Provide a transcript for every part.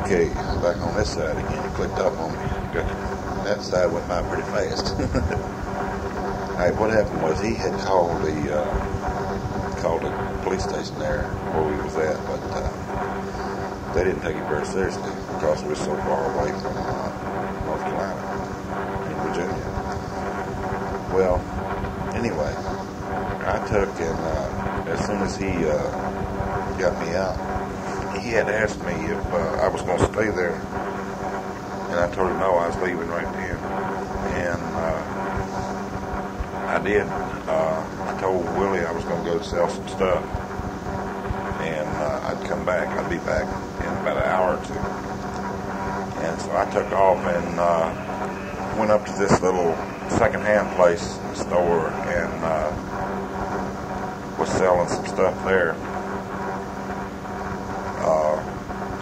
Okay, back on this side again. He clicked up on me. That side went by pretty fast. Alright, what happened was he had called the police station there where we was at, but they didn't take it very seriously because we were so far away from North Carolina and Virginia. Well, anyway, I took and as soon as he got me out, he had asked me if I was going to stay there, and I told him no, I was leaving right then, and I did. I told Willie I was going to go sell some stuff, and I'd come back. I'd be back in about an hour or two, and so I took off and went up to this little second-hand place store and was selling some stuff there.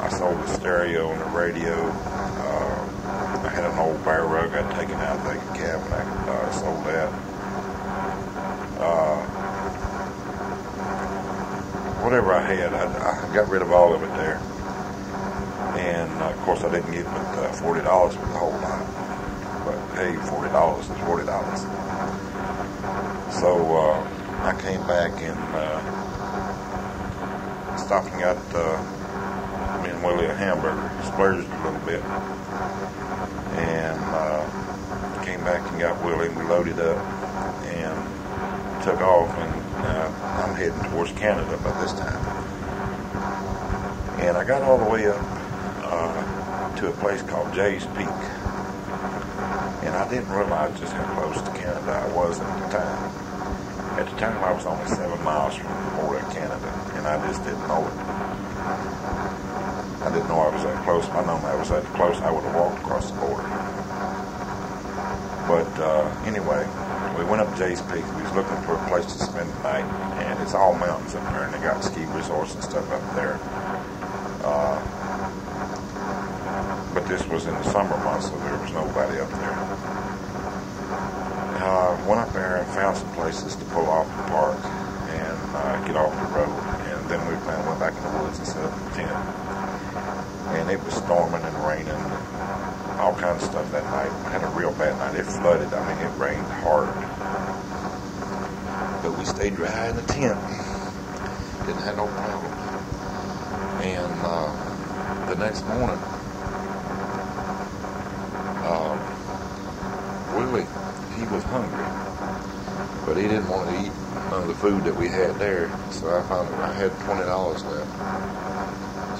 I sold the stereo and the radio. I had an old bear rug I'd taken out of the cabinet. I sold that. Whatever I had, I got rid of all of it there. And of course, I didn't get but $40 for the whole lot. But hey, $40 is $40. So I came back and stopped and got me and Willie a hamburger, splurged a little bit, and came back and got Willie, and we loaded up and took off, and I'm heading towards Canada by this time. And I got all the way up to a place called Jay's Peak, and I didn't realize just how close to Canada I was at the time. At the time, I was only 7 miles from the border of Canada, and I just didn't know it. I didn't know I was that close. If I known I was that close, I would have walked across the border. But anyway, we went up Jay's Peak. We was looking for a place to spend the night, and it's all mountains up there, and they got ski resorts and stuff up there. But this was in the summer months, so there was nobody up there. Went up there and found some places to pull off the park and get off the road, and then we went back in the woods and set up the tent. And it was storming and raining and all kinds of stuff that night. I had a real bad night. It flooded. I mean, it rained hard. But we stayed dry in the tent. Didn't have no problem. And the next morning, Willie, he was hungry, but he didn't want to eat none of the food that we had there. So I had $20 left.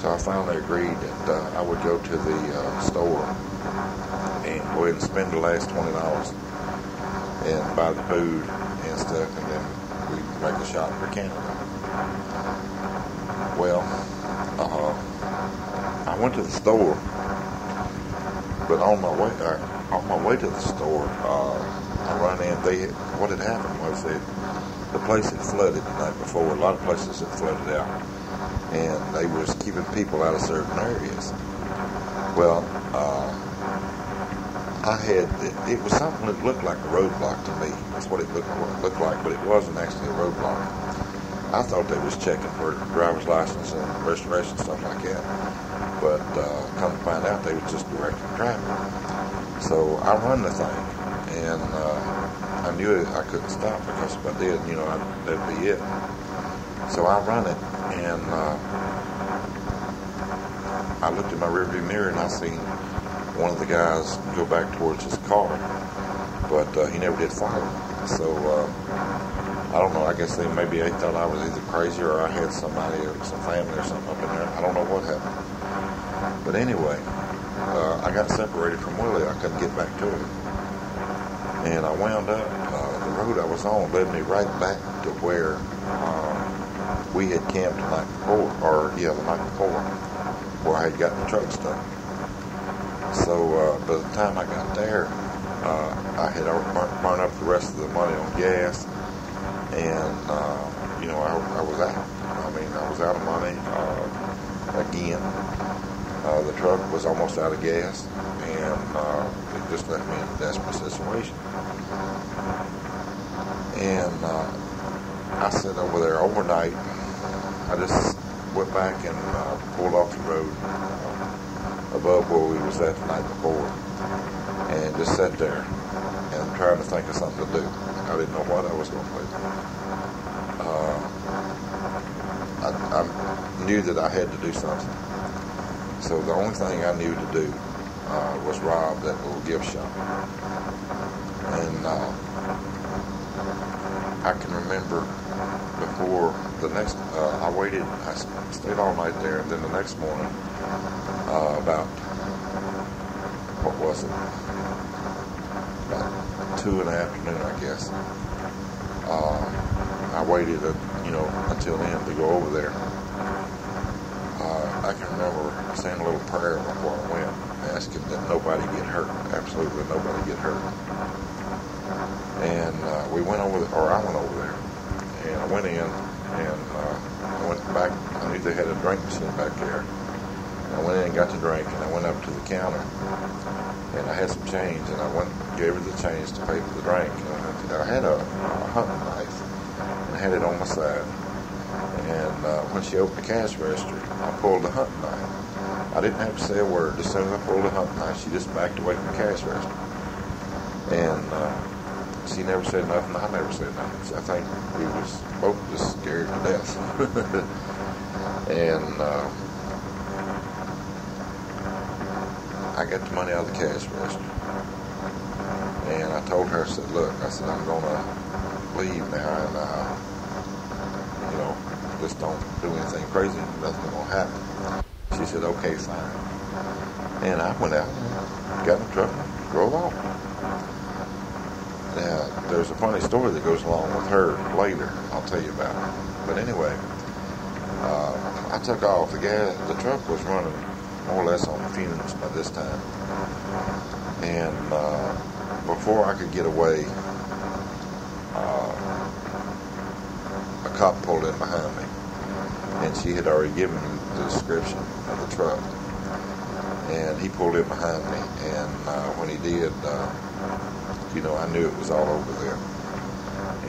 So I finally agreed that I would go to the store and go ahead and spend the last $20 and buy the food and stuff, and then we'd make a shot for Canada. Well, I went to the store, but on my way to the store, I run in. What had happened was that the place had flooded the night before. A lot of places had flooded out, and they was keeping people out of certain areas. Well, it was something that looked like a roadblock to me. That's what it looked like, but it wasn't actually a roadblock. I thought they was checking for driver's license and registration, stuff like that. But come to find out, they was just directing traffic. So I run the thing, and I knew I couldn't stop, because if I did, that'd be it. So I run it, and I looked in my rearview mirror, and I seen one of the guys go back towards his car, but he never did follow me. So I don't know. I guess maybe they thought I was either crazy or I had somebody or some family or something up in there. I don't know what happened. But anyway, I got separated from Willie. I couldn't get back to him. And I wound up, the road I was on led me right back to where we had camped the night before, where I had gotten the truck stuck. So by the time I got there, I had burned up the rest of the money on gas, and I was out. I mean, I was out of money again. The truck was almost out of gas, and it just left me in a desperate situation. And I sat over there overnight. I just went back and pulled off the road, above where we was at the night before, and just sat there and trying to think of something to do. I didn't know what I was going to do. I knew that I had to do something. So the only thing I knew to do was rob that little gift shop. And I can remember before the next, I waited, I stayed all night there, and then the next morning, about, what was it, about 2 in the afternoon, I guess, I waited, until then to go over there. I can remember saying a little prayer before I went, asking that nobody get hurt, absolutely nobody get hurt. And we went over, I went over there, and I went in, and I went back. I knew they had a drink machine back there. And I went in and got the drink, and I went up to the counter, and I had some change, and I gave her the change to pay for the drink. And I had a hunting knife, and I had it on my side. And when she opened the cash register, I pulled the hunting knife. I didn't have to say a word. As soon as I pulled the hunting knife, she just backed away from the cash register. And she never said nothing. I never said nothing. I think we was both just scared to death. And I got the money out of the cash register. And I told her, I said, look, I'm going to leave now, and just don't do anything crazy. Nothing's going to happen. She said, okay, fine. And I went out, got in the truck, and drove off. Now, there's a funny story that goes along with her later. I'll tell you about it. But anyway, I took off. The truck was running more or less on fumes by this time. And before I could get away, a cop pulled in behind me. And she had already given me the description of the truck. And he pulled in behind me. And when he did, I knew it was all over there.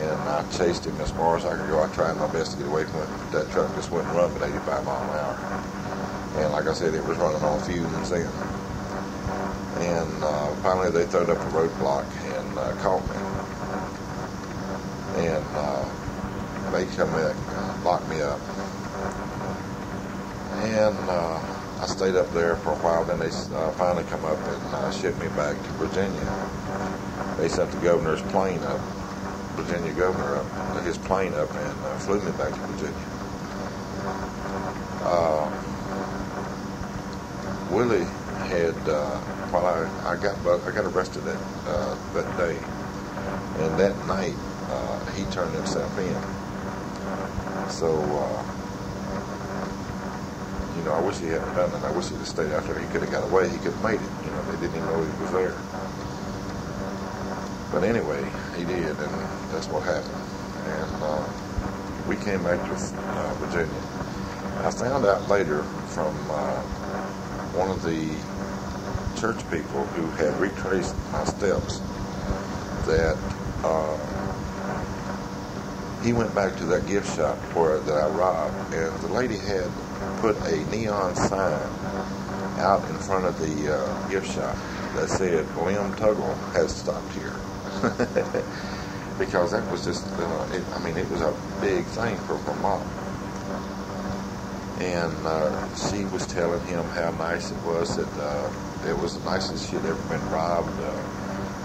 And I chased him as far as I could go. I tried my best to get away from it. That truck just wouldn't run at 85 miles an hour. And like I said, it was running on fumes then. And finally they throwed up a roadblock and caught me. And they come in and locked me up. And I stayed up there for a while. Then they finally come up and shipped me back to Virginia. They sent the governor's plane up, Virginia governor up, his plane up, and flew me back to Virginia. Willie had, I got arrested that day, and that night he turned himself in. So, I wish he hadn't done it. I wish he'd have stayed out there. He could have got away. He could have made it. They didn't even know he was there. But anyway, he did, and that's what happened. And we came back to Virginia. I found out later from one of the church people who had retraced my steps that he went back to that gift shop that I robbed, and the lady had put a neon sign out in front of the gift shop that said, Lem Tuggle has stopped here. Because that was just, it was a big thing for her mom. And she was telling him how nice it was, that it was the nicest she'd ever been robbed,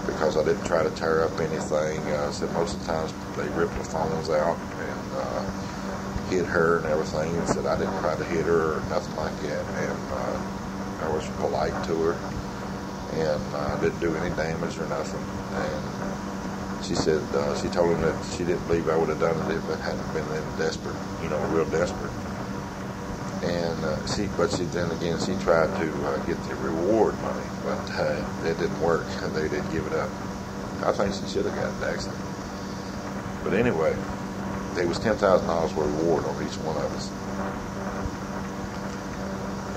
because I didn't try to tear up anything. Said most of the times they ripped the phones out and hit her and everything, and said I didn't try to hit her or nothing like that. And I was polite to her, and didn't do any damage or nothing. And she said, she told him that she didn't believe I would have done it if it hadn't been desperate, real desperate. And but then again, she tried to get the reward money, but that didn't work. They didn't give it up. I think she should have got it, actually. But anyway, there was $10,000 reward on each one of us.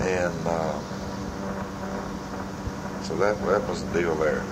And so that was the deal there.